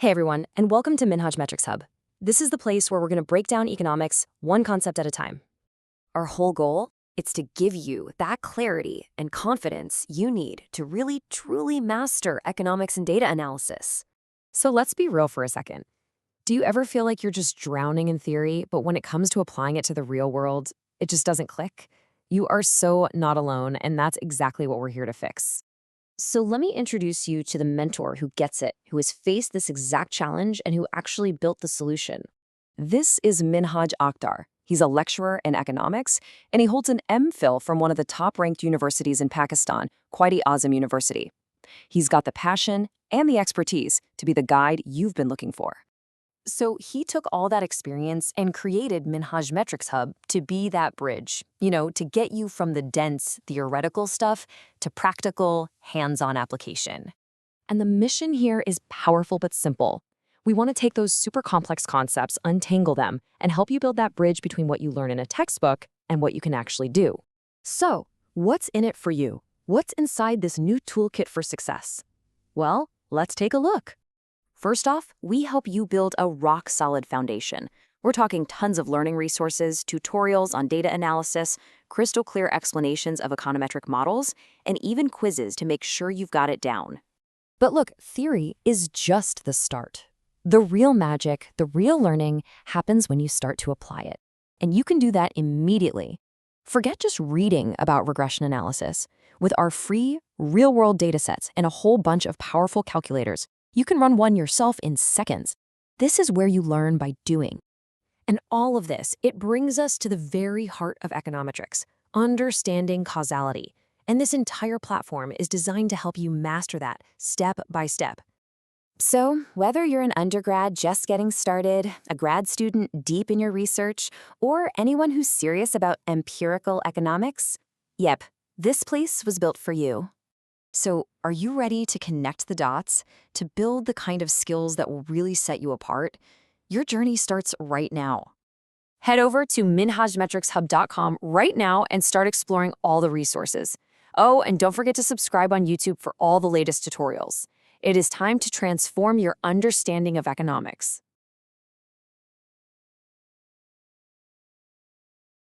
Hey everyone, and welcome to MinhajMetrixHub. This is the place where we're going to break down economics one concept at a time. Our whole goal is to give you that clarity and confidence you need to really truly master economics and data analysis. So let's be real for a second. Do you ever feel like you're just drowning in theory, but when it comes to applying it to the real world, it just doesn't click? You are so not alone, and that's exactly what we're here to fix. So let me introduce you to the mentor who gets it, who has faced this exact challenge and who actually built the solution. This is Minhaj Akhtar. He's a lecturer in economics, and he holds an MPhil from one of the top-ranked universities in Pakistan, Quaid-e-Azam University. He's got the passion and the expertise to be the guide you've been looking for. So he took all that experience and created MinhajMetrixHub to be that bridge, to get you from the dense theoretical stuff to practical, hands-on application. And the mission here is powerful but simple. We want to take those super complex concepts, untangle them, and help you build that bridge between what you learn in a textbook and what you can actually do. So, what's in it for you? What's inside this new toolkit for success? Well, let's take a look. First off, we help you build a rock-solid foundation. We're talking tons of learning resources, tutorials on data analysis, crystal-clear explanations of econometric models, and even quizzes to make sure you've got it down. But look, theory is just the start. The real magic, the real learning, happens when you start to apply it. And you can do that immediately. Forget just reading about regression analysis. With our free, real-world datasets and a whole bunch of powerful calculators, you can run one yourself in seconds. This is where you learn by doing. And all of this, it brings us to the very heart of econometrics, understanding causality. And this entire platform is designed to help you master that step by step. So, whether you're an undergrad just getting started, a grad student deep in your research, or anyone who's serious about empirical economics, yep, this place was built for you. So, are you ready to connect the dots, to build the kind of skills that will really set you apart? Your journey starts right now. Head over to MinhajMetrixHub.com right now and start exploring all the resources. Oh, and don't forget to subscribe on YouTube for all the latest tutorials. It is time to transform your understanding of economics.